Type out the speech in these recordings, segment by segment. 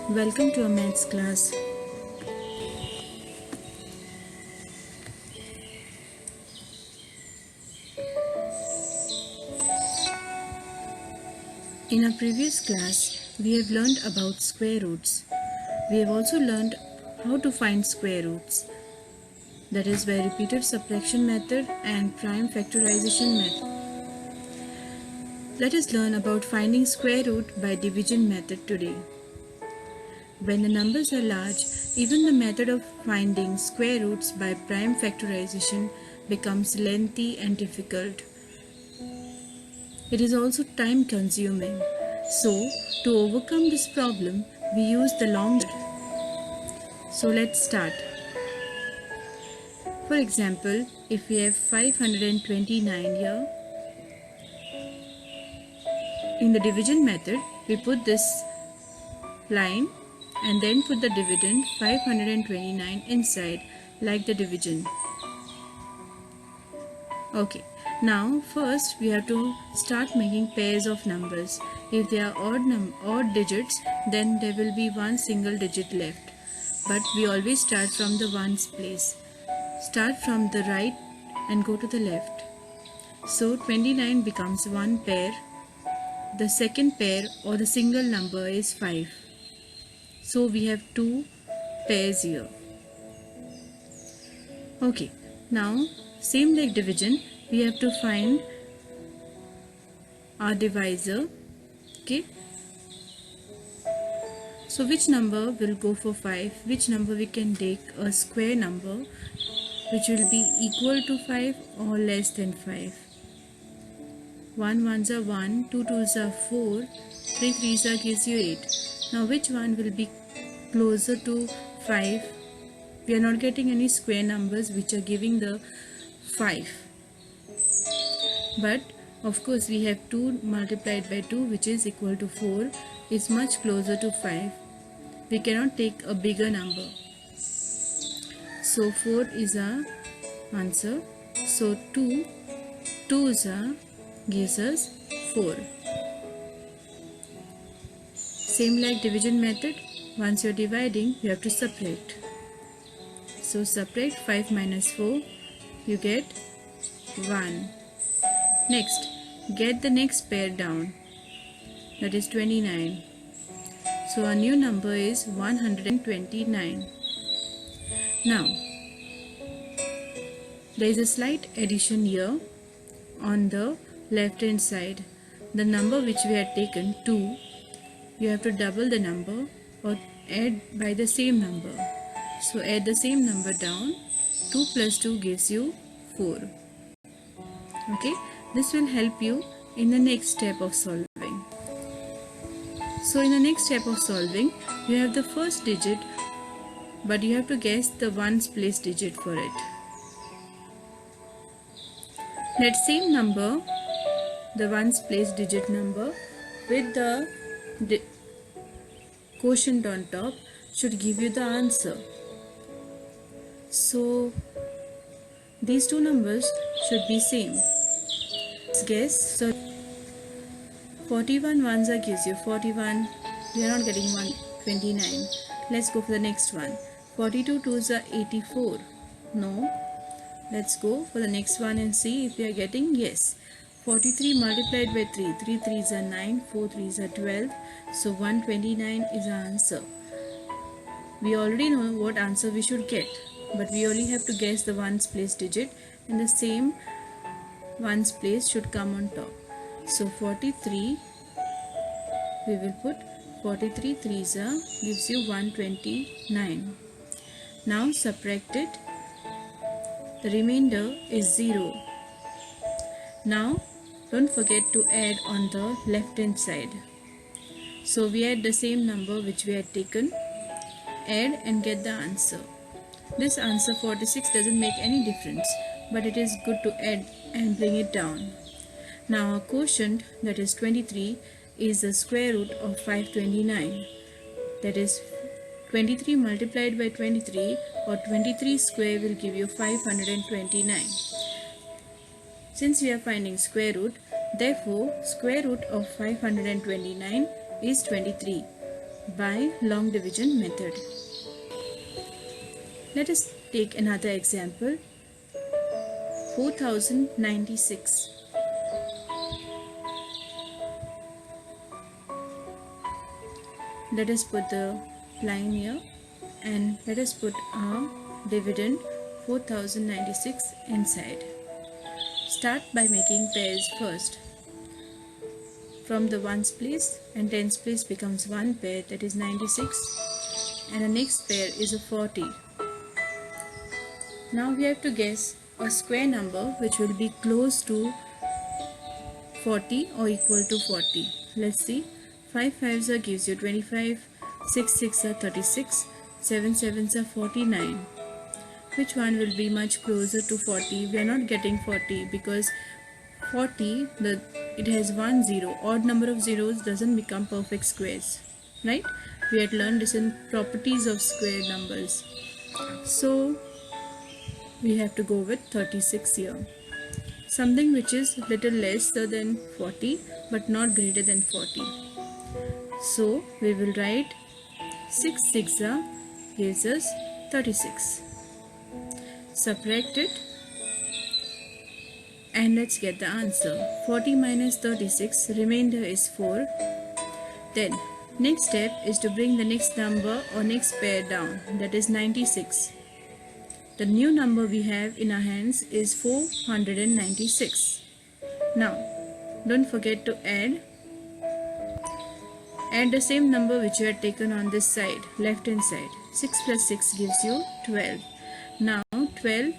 Welcome to our maths class. In our previous class, we have learned about square roots. We have also learned how to find square roots, that is by repeated subtraction method and prime factorization method. Let us learn about finding square root by division method today. When the numbers are large, even the method of finding square roots by prime factorization becomes lengthy and difficult. It is also time consuming. So, to overcome this problem, we use the long method. So let's start. For example, if we have 529 here, in the division method, we put this line and then put the dividend 529 inside like the division. Okay, now first we have to start making pairs of numbers. If they are odd digits, then there will be one single digit left. But we always start from the ones place. Start from the right and go to the left. So 29 becomes one pair. The second pair or the single number is 5. So we have two pairs here. Okay, now same like division, we have to find our divisor. Okay, so which number will go for 5? Which number we can take a square number which will be equal to 5 or less than 5? 1 ones are 1, 2 twos are 4, 3 threes are gives you 8. Now which one will be closer to 5? We are not getting any square numbers which are giving the 5. But of course we have 2 multiplied by 2 which is equal to 4 is much closer to 5. We cannot take a bigger number. So 4 is our answer. So 2 twos are gives us 4. Same like division method, once you are dividing you have to subtract. So subtract 5 minus 4, you get 1. Next, get the next pair down, that is 29. So our new number is 129. Now, there is a slight addition here on the left hand side. The number which we had taken 2, you have to double the number or add by the same number. So add the same number down. 2 plus 2 gives you 4. Okay, this will help you in the next step of solving. So in the next step of solving, you have the first digit, but you have to guess the ones place digit for it. That same number, the ones place digit number with the quotient on top should give you the answer. So these two numbers should be same. Let's guess. So 41 ones are gives you 41. We are not getting 129. Let's go for the next one. 42 twos are 84. No. Let's go for the next one and see if we are getting yes. 43 multiplied by 3. 3 threes are 9. 4 threes are 12. So 129 is our answer. We already know what answer we should get, but we only have to guess the ones place digit, and the same ones place should come on top. So 43, we will put 43 threes are gives you 129. Now subtract it. The remainder is 0. Now don't forget to add on the left hand side. So we add the same number which we had taken. Add and get the answer. This answer 46 doesn't make any difference, but it is good to add and bring it down. Now our quotient, that is 23, is the square root of 529. That is 23 multiplied by 23 or 23 square will give you 529. Since we are finding square root, therefore square root of 529 is 23. by long division method. Let us take another example. 4096. Let us put the line here and let us put our dividend 4096 inside. Start by making pairs first. From the ones place and tens place becomes one pair, that is 96, and the next pair is a 40. Now we have to guess a square number which will be close to 40 or equal to 40. Let's see. 5 5s gives you 25, 6 6 are 36, 7 7s are 49. Which one will be much closer to 40? We are not getting 40 because 40, it has one zero. Odd number of zeros doesn't become perfect squares, right? We had learned this in properties of square numbers. So we have to go with 36 here. Something which is little lesser than 40 but not greater than 40. So we will write 6 6 gives us 36. Subtract it and let's get the answer. 40 minus 36, remainder is 4. Then next step is to bring the next number or next pair down, that is 96. The new number we have in our hands is 496. Now don't forget to add the same number which you had taken on this side, left hand side. 6 plus 6 gives you 12. Now 12,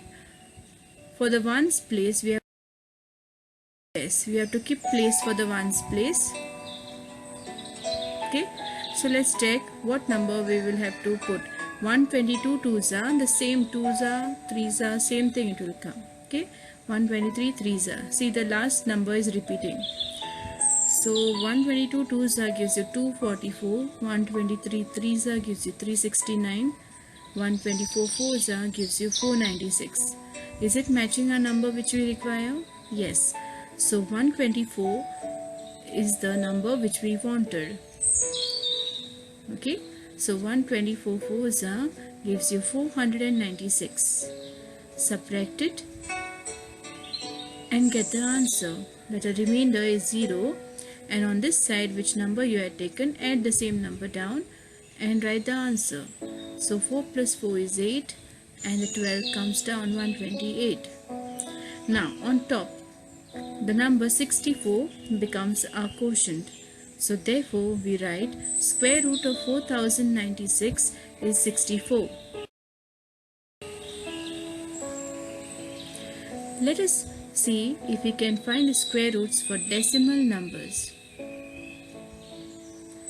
for the ones place we have to keep place for the ones place. Okay, so let's check what number we will have to put. 122 twos are the same, twos are, threes are, same thing it will come. Okay, 123 threes are. See, the last number is repeating. So 122 twos are gives you 244, 123 threes are gives you 369, 124 fours are gives you 496. Is it matching our number which we require? Yes. So 124 is the number which we wanted. Okay, so 124 fours gives you 496. Subtract it and get the answer, that the remainder is 0, and on this side which number you had taken, add the same number down and write the answer. So 4 plus 4 is 8 and the 12 comes down 128. Now on top, the number 64 becomes our quotient. So therefore we write square root of 4096 is 64. Let us see if we can find the square roots for decimal numbers.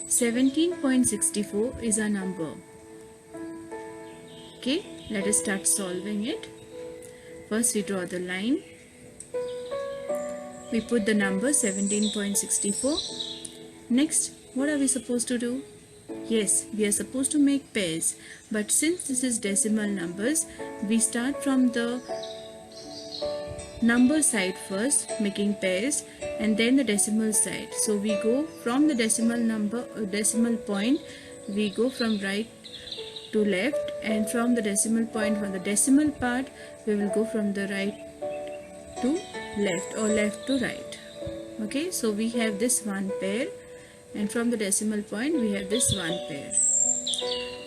17.64 is our number. Okay, let us start solving it. First we draw the line. We put the number 17.64. Next, what are we supposed to do? Yes, we are supposed to make pairs, but since this is decimal numbers, we start from the number side first, making pairs, and then the decimal side. So we go from the decimal point, we go from right to left, and from the decimal point, from the decimal part, we will go from the right to left or left to right. Okay, so we have this one pair, and from the decimal point we have this one pair.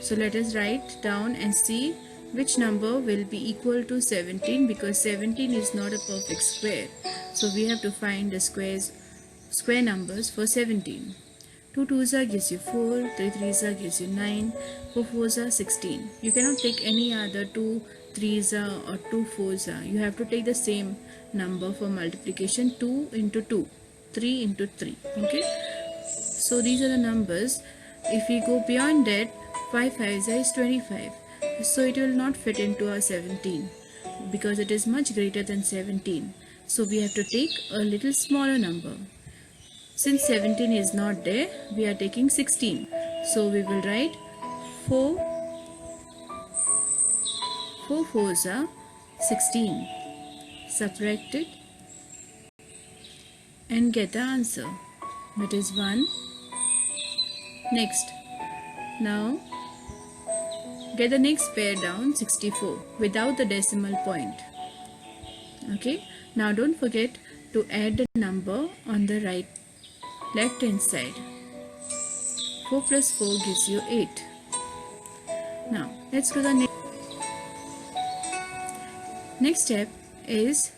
So let us write down and see which number will be equal to 17, because 17 is not a perfect square. So we have to find the square numbers for 17. 2 2s gives you 4, 3 3s gives you 9, 4 4s 16. You cannot take any other 2 3s or 2 4s. You have to take the same number for multiplication, 2 into 2, 3 into 3. Okay, so these are the numbers. If we go beyond that, 5 5s is 25. So it will not fit into our 17 because it is much greater than 17. So we have to take a little smaller number. Since 17 is not there, we are taking 16. So we will write 4 4s are 16. Subtract it and get the answer. That is 1. Next, Now get the next pair down, 64, without the decimal point. Okay, now don't forget to add the number on the left hand side. 4 plus 4 gives you 8. Now let's go to the next step is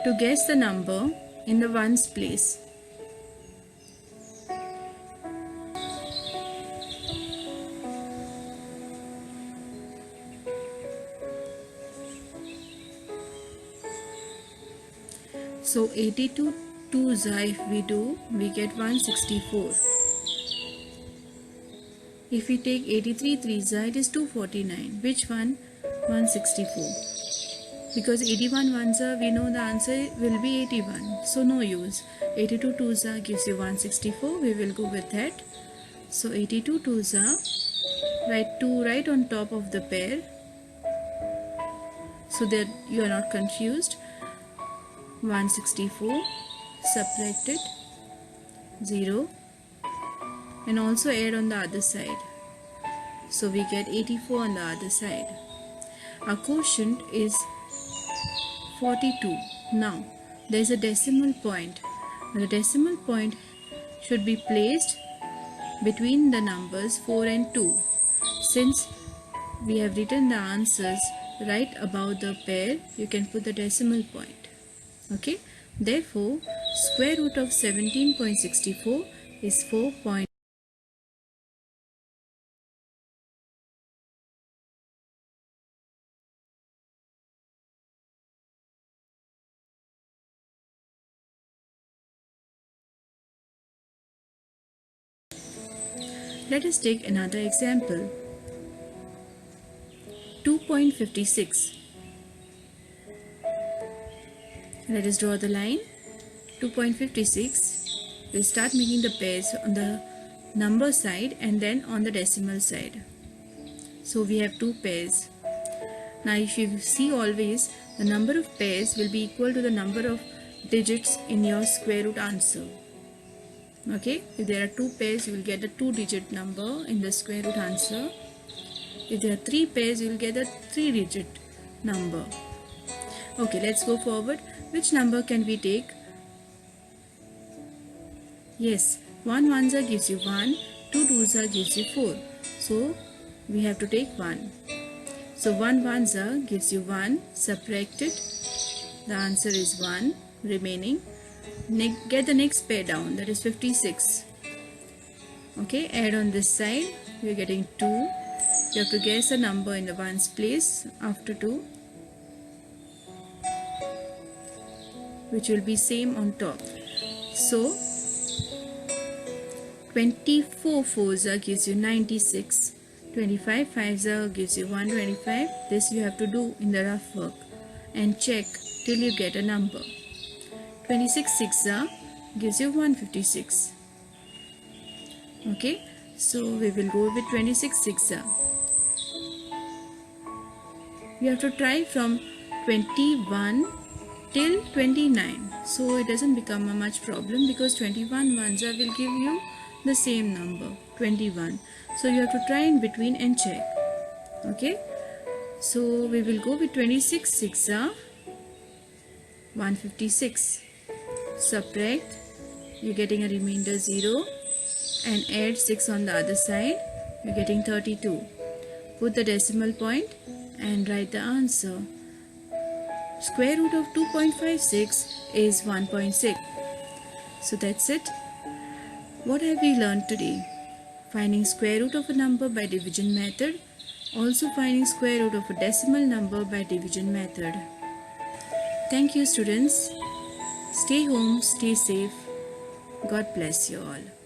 to guess the number in the ones place. So 82 twos, if we do, we get 164. If we take 83 threes, it is 249. Which one? 164. Because 81 ones, we know the answer will be 81. So no use. 82 twos gives you 164. We will go with that. So 82 twos, write 2 right on top of the pair, so that you are not confused. 164, subtract it, 0, and also add on the other side. So we get 84 on the other side. Our quotient is 42. Now there is a decimal point. The decimal point should be placed between the numbers 4 and 2. Since we have written the answers right above the pair, you can put the decimal point. Okay, therefore square root of 17.64 is 4. Let us take another example. 2.56. Let us draw the line. 2.56. We'll start making the pairs on the number side and then on the decimal side. So we have 2 pairs. Now if you see, always the number of pairs will be equal to the number of digits in your square root answer. Okay, if there are 2 pairs, you will get a 2-digit number in the square root answer. If there are 3 pairs, you will get a 3-digit number. Okay, let's go forward. Which number can we take? Yes, 1 ones gives you 1, 2 twos gives you 4. So we have to take 1. So 1 ones gives you 1, subtract it. The answer is 1 remaining. Get the next pair down, that is 56. Okay, add on this side, we are getting 2. You have to guess a number in the ones place after 2, which will be same on top. So 24 fours gives you 96. 25 fives gives you 125. This you have to do in the rough work and check till you get a number. 26 sixes gives you 156. Okay, so we will go with 26 sixes. You have to try from 21 till 29, so it doesn't become a much problem, because 21 ones will give you the same number, 21. So you have to try in between and check. Okay, so we will go with 26 sixes, 156. Subtract, you're getting a remainder 0, and add 6 on the other side, you're getting 32. Put the decimal point and write the answer. Square root of 2.56 is 1.6. So that's it. What have we learned today? Finding square root of a number by division method. Also finding square root of a decimal number by division method. Thank you, students. Stay home, stay safe. God bless you all.